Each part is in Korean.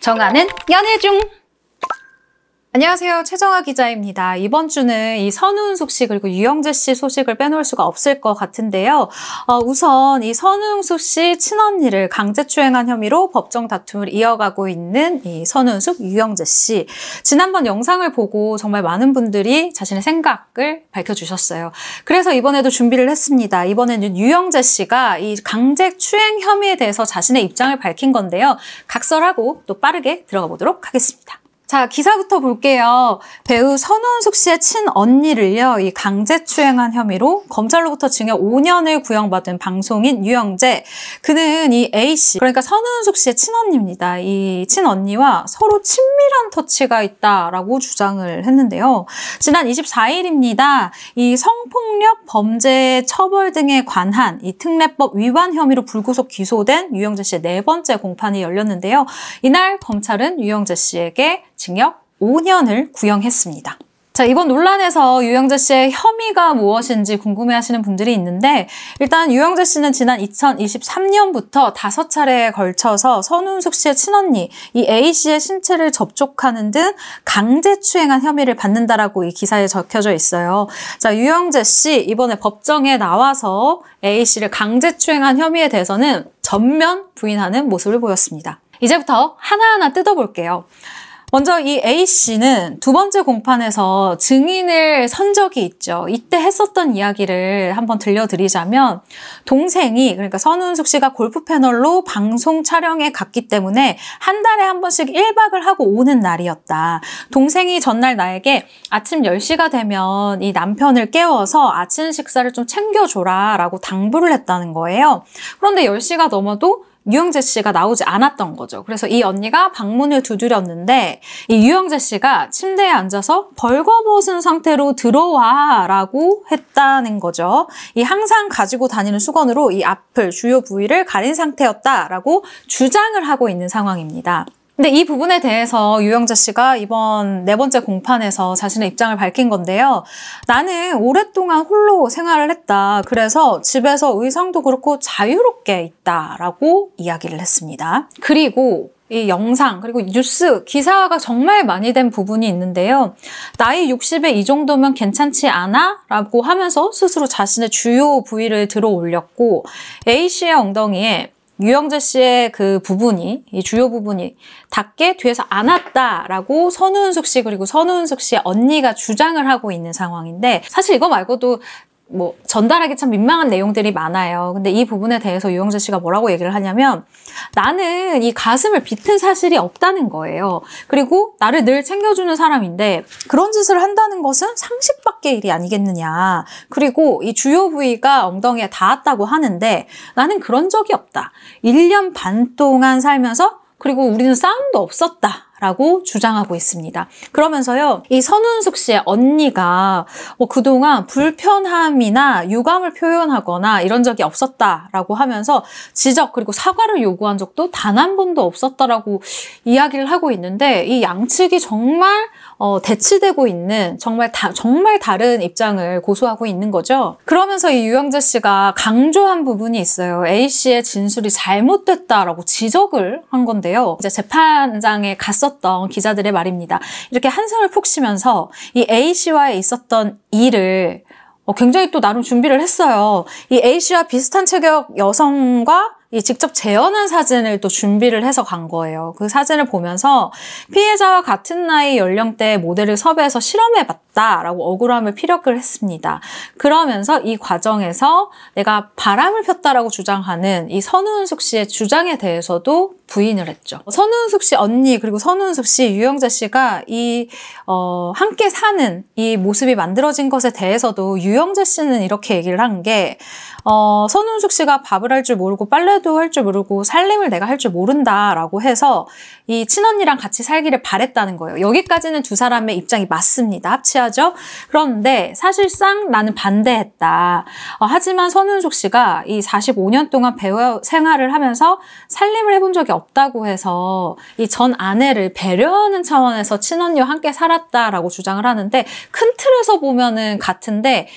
정하는 연애 중. 안녕하세요. 최정아 기자입니다. 이번 주는 이 선우은숙 씨 그리고 유영재 씨 소식을 빼놓을 수가 없을 것 같은데요. 우선 이 선우은숙 씨 친언니를 강제추행한 혐의로 법정 다툼을 이어가고 있는 이 선우은숙, 유영재 씨. 지난번 영상을 보고 정말 많은 분들이 자신의 생각을 밝혀주셨어요. 그래서 이번에도 준비를 했습니다. 이번에는 유영재 씨가 이 강제추행 혐의에 대해서 자신의 입장을 밝힌 건데요. 각설하고 또 빠르게 들어가 보도록 하겠습니다. 자, 기사부터 볼게요. 배우 선우은숙 씨의 친언니를요, 이 강제추행한 혐의로 검찰로부터 징역 5년을 구형받은 방송인 유영재. 그는 이 A씨, 그러니까 선우은숙 씨의 친언니입니다. 이 친언니와 서로 친밀한 터치가 있다라고 주장을 했는데요. 지난 24일입니다. 이 성폭력 범죄 처벌 등에 관한 이 특례법 위반 혐의로 불구속 기소된 유영재 씨의 네 번째 공판이 열렸는데요. 이날 검찰은 유영재 씨에게 징역 5년을 구형했습니다. 자, 이번 논란에서 유영재 씨의 혐의가 무엇인지 궁금해하시는 분들이 있는데, 일단 유영재 씨는 지난 2023년부터 5차례에 걸쳐서 선우은숙 씨의 친언니, 이 A씨의 신체를 접촉하는 등 강제추행한 혐의를 받는다라고 이 기사에 적혀져 있어요. 자, 유영재 씨 이번에 법정에 나와서 A씨를 강제추행한 혐의에 대해서는 전면 부인하는 모습을 보였습니다. 이제부터 하나하나 뜯어볼게요. 먼저 이 A씨는 두 번째 공판에서 증인을 선 적이 있죠. 이때 했었던 이야기를 한번 들려드리자면, 동생이, 그러니까 선우은숙 씨가 골프 패널로 방송 촬영에 갔기 때문에 한 달에 한 번씩 1박을 하고 오는 날이었다. 동생이 전날 나에게 아침 10시가 되면 이 남편을 깨워서 아침 식사를 좀 챙겨줘라 라고 당부를 했다는 거예요. 그런데 10시가 넘어도 유영재 씨가 나오지 않았던 거죠. 그래서 이 언니가 방문을 두드렸는데 이 유영재 씨가 침대에 앉아서 벌거벗은 상태로 들어와 라고 했다는 거죠. 이 항상 가지고 다니는 수건으로 이 앞을, 주요 부위를 가린 상태였다라고 주장을 하고 있는 상황입니다. 근데 이 부분에 대해서 유영재 씨가 이번 네 번째 공판에서 자신의 입장을 밝힌 건데요. 나는 오랫동안 홀로 생활을 했다. 그래서 집에서 의상도 그렇고 자유롭게 있다라고 이야기를 했습니다. 그리고 이 영상 그리고 뉴스 기사화가 정말 많이 된 부분이 있는데요. 나이 60에 이 정도면 괜찮지 않아? 라고 하면서 스스로 자신의 주요 부위를 들어 올렸고, A씨의 엉덩이에 유영재 씨의 그 부분이, 이 주요 부분이 닿게 뒤에서 안았다라고 선우은숙 씨 그리고 선우은숙 씨의 언니가 주장을 하고 있는 상황인데, 사실 이거 말고도 뭐 전달하기 참 민망한 내용들이 많아요. 근데 이 부분에 대해서 유영재 씨가 뭐라고 얘기를 하냐면, 나는 이 가슴을 비튼 사실이 없다는 거예요. 그리고 나를 늘 챙겨주는 사람인데 그런 짓을 한다는 것은 상식 밖의 일이 아니겠느냐. 그리고 이 주요 부위가 엉덩이에 닿았다고 하는데 나는 그런 적이 없다. 1년 반 동안 살면서 그리고 우리는 싸움도 없었다. 라고 주장하고 있습니다. 그러면서요, 이 선우은숙 씨의 언니가 그동안 불편함이나 유감을 표현하거나 이런 적이 없었다라고 하면서 지적 그리고 사과를 요구한 적도 단 한 번도 없었다라고 이야기를 하고 있는데, 이 양측이 정말 대치되고 있는 정말 다른 입장을 고수하고 있는 거죠. 그러면서 이 유영재 씨가 강조한 부분이 있어요. A씨의 진술이 잘못됐다라고 지적을 한 건데요. 이제 재판장에 갔었던 기자들의 말입니다. 이렇게 한숨을 푹 쉬면서 이 A씨와의 있었던 일을 굉장히 또 나름 준비를 했어요. 이 A씨와 비슷한 체격 여성과 직접 재현한 사진을 또 준비를 해서 간 거예요. 그 사진을 보면서 피해자와 같은 나이 연령대의 모델을 섭외해서 실험해봤다라고 억울함을 피력을 했습니다. 그러면서 이 과정에서 내가 바람을 폈다라고 주장하는 이 선우은숙 씨의 주장에 대해서도 부인을 했죠. 선우은숙 씨 언니 그리고 선우은숙 씨, 유영재 씨가 함께 사는 이 모습이 만들어진 것에 대해서도 유영재 씨는 이렇게 얘기를 한 게, 선우은숙 씨가 밥을 할 줄 모르고 빨래도 할 줄 모르고 살림을 내가 할 줄 모른다라고 해서 이 친언니랑 같이 살기를 바랬다는 거예요. 여기까지는 두 사람의 입장이 맞습니다. 합치하죠? 그런데 사실상 나는 반대했다. 하지만 선우은숙 씨가 이 45년 동안 배우 생활을 하면서 살림을 해본 적이 없다고 해서 이 전 아내를 배려하는 차원에서 친언니와 함께 살았다라고 주장을 하는데, 큰 틀에서 보면은 같은데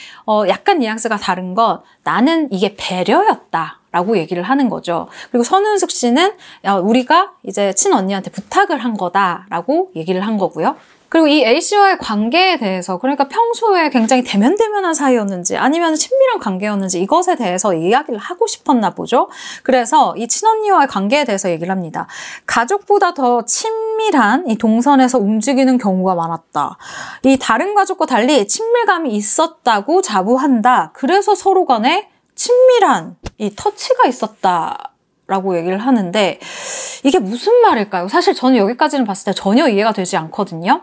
약간 뉘앙스가 다른 건, 나는 이게 배려였다 라고 얘기를 하는 거죠. 그리고 선우은숙 씨는 우리가 이제 친언니한테 부탁을 한 거다라고 얘기를 한 거고요. 그리고 이 A씨와의 관계에 대해서, 그러니까 평소에 굉장히 대면대면한 사이였는지 아니면 친밀한 관계였는지 이것에 대해서 이야기를 하고 싶었나 보죠. 그래서 이 친언니와의 관계에 대해서 얘기를 합니다. 가족보다 더 친밀한 이 동선에서 움직이는 경우가 많았다. 이 다른 가족과 달리 친밀감이 있었다고 자부한다. 그래서 서로 간에 친밀한 이 터치가 있었다. 라고 얘기를 하는데 이게 무슨 말일까요? 사실 저는 여기까지는 봤을 때 전혀 이해가 되지 않거든요.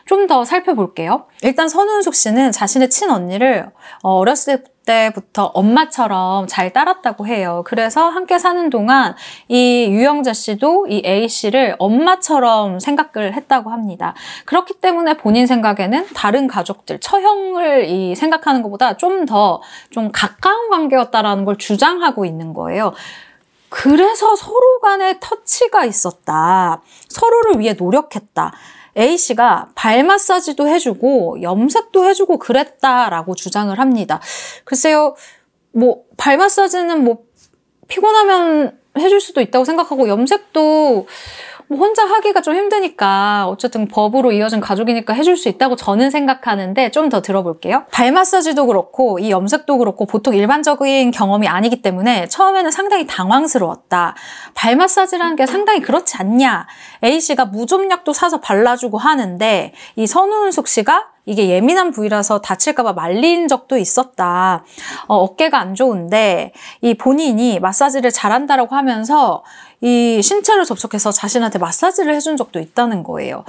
좀 더 살펴볼게요. 일단 선우은숙 씨는 자신의 친언니를 어렸을 때부터 엄마처럼 잘 따랐다고 해요. 그래서 함께 사는 동안 이 유영재 씨도 이 A 씨를 엄마처럼 생각을 했다고 합니다. 그렇기 때문에 본인 생각에는 다른 가족들, 처형을 생각하는 것보다 좀 더 가까운 관계였다라는 걸 주장하고 있는 거예요. 그래서 서로 간에 터치가 있었다. 서로를 위해 노력했다. A씨가 발 마사지도 해주고 염색도 해주고 그랬다라고 주장을 합니다. 글쎄요, 발 마사지는 피곤하면 해줄 수도 있다고 생각하고 염색도 혼자 하기가 좀 힘드니까 어쨌든 법으로 이어진 가족이니까 해줄 수 있다고 저는 생각하는데 좀 더 들어볼게요. 발 마사지도 그렇고 이 염색도 그렇고 보통 일반적인 경험이 아니기 때문에 처음에는 상당히 당황스러웠다. 발 마사지라는 게 상당히 그렇지 않냐. A씨가 무좀약도 사서 발라주고 하는데 이 선우은숙 씨가 이게 예민한 부위라서 다칠까봐 말린 적도 있었다. 어깨가 안 좋은데 이 본인이 마사지를 잘한다라고 하면서 이 신체를 접촉해서 자신한테 마사지를 해준 적도 있다는 거예요.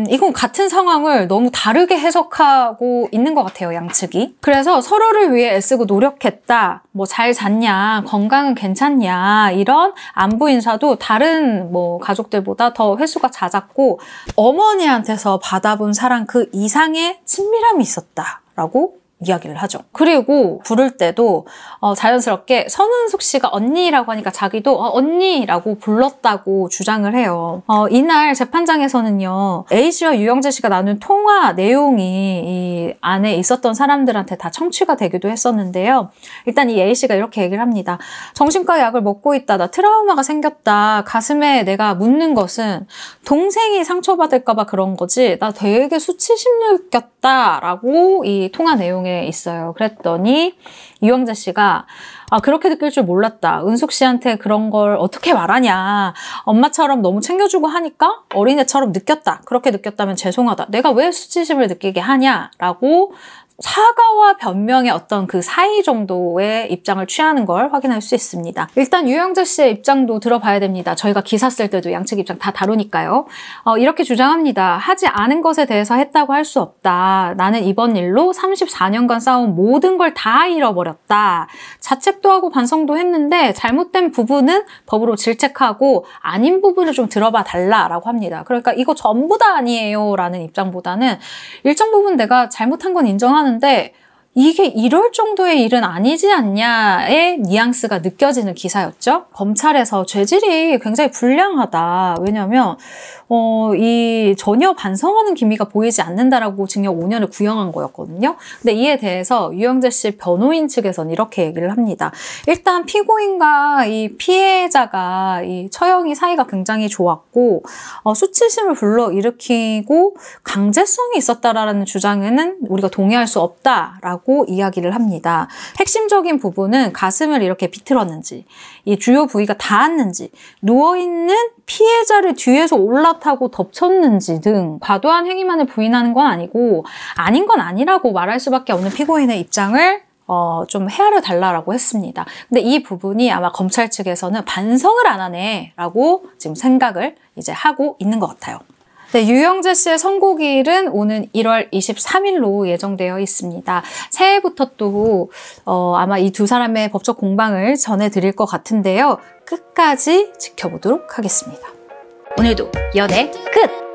이건 같은 상황을 너무 다르게 해석하고 있는 것 같아요, 양측이. 그래서 서로를 위해 애쓰고 노력했다. 잘 잤냐, 건강은 괜찮냐, 이런 안부 인사도 다른 가족들보다 더 횟수가 잦았고 어머니한테서 받아본 사랑 그 이상의 친밀함이 있었다라고 이야기를 하죠. 그리고 부를 때도 자연스럽게 선우은숙 씨가 언니라고 하니까 자기도 언니라고 불렀다고 주장을 해요. 이날 재판장에서는요. A씨와 유영재 씨가 나눈 통화 내용이 이 안에 있었던 사람들한테 다 청취가 되기도 했었는데요. 일단 이 A씨가 이렇게 얘기를 합니다. 정신과 약을 먹고 있다. 나 트라우마가 생겼다. 가슴에 내가 묻는 것은 동생이 상처받을까 봐 그런 거지. 나 되게 수치심 느꼈다. 라고 이 통화 내용에 있어요. 그랬더니 유영재 씨가 그렇게 느낄 줄 몰랐다. 은숙 씨한테 그런 걸 어떻게 말하냐. 엄마처럼 너무 챙겨주고 하니까 어린애처럼 느꼈다. 그렇게 느꼈다면 죄송하다. 내가 왜 수치심을 느끼게 하냐. 라고 사과와 변명의 어떤 그 사이 정도의 입장을 취하는 걸 확인할 수 있습니다. 일단 유영재 씨의 입장도 들어봐야 됩니다. 저희가 기사 쓸 때도 양측 입장 다 다루니까요. 이렇게 주장합니다. 하지 않은 것에 대해서 했다고 할 수 없다. 나는 이번 일로 34년간 쌓아온 모든 걸 다 잃어버렸다. 자책도 하고 반성도 했는데 잘못된 부분은 법으로 질책하고 아닌 부분을 좀 들어봐 달라라고 합니다. 그러니까 이거 전부 다 아니에요 라는 입장보다는 일정 부분 내가 잘못한 건 인정하는 근데 이게 이럴 정도의 일은 아니지 않냐의 뉘앙스가 느껴지는 기사였죠. 검찰에서 죄질이 굉장히 불량하다. 왜냐하면 이 전혀 반성하는 기미가 보이지 않는다라고 징역 5년을 구형한 거였거든요. 근데 이에 대해서 유영재 씨 변호인 측에서는 이렇게 얘기를 합니다. 일단 피고인과 이 피해자가 이 처형이 사이가 굉장히 좋았고 수치심을 불러일으키고 강제성이 있었다라는 주장에는 우리가 동의할 수 없다라고 이야기를 합니다. 핵심적인 부분은 가슴을 이렇게 비틀었는지, 이 주요 부위가 닿았는지, 누워있는 피해자를 뒤에서 올라타고 덮쳤는지 등 과도한 행위만을 부인하는 건 아니고 아닌 건 아니라고 말할 수밖에 없는 피고인의 입장을 좀 헤아려 달라라고 했습니다. 근데 이 부분이 아마 검찰 측에서는 반성을 안 하네 라고 지금 생각을 이제 하고 있는 것 같아요. 네, 유영재 씨의 선고기일은 오는 1월 23일로 예정되어 있습니다. 새해부터 또 아마 이 두 사람의 법적 공방을 전해드릴 것 같은데요. 끝까지 지켜보도록 하겠습니다. 오늘도 연애 끝!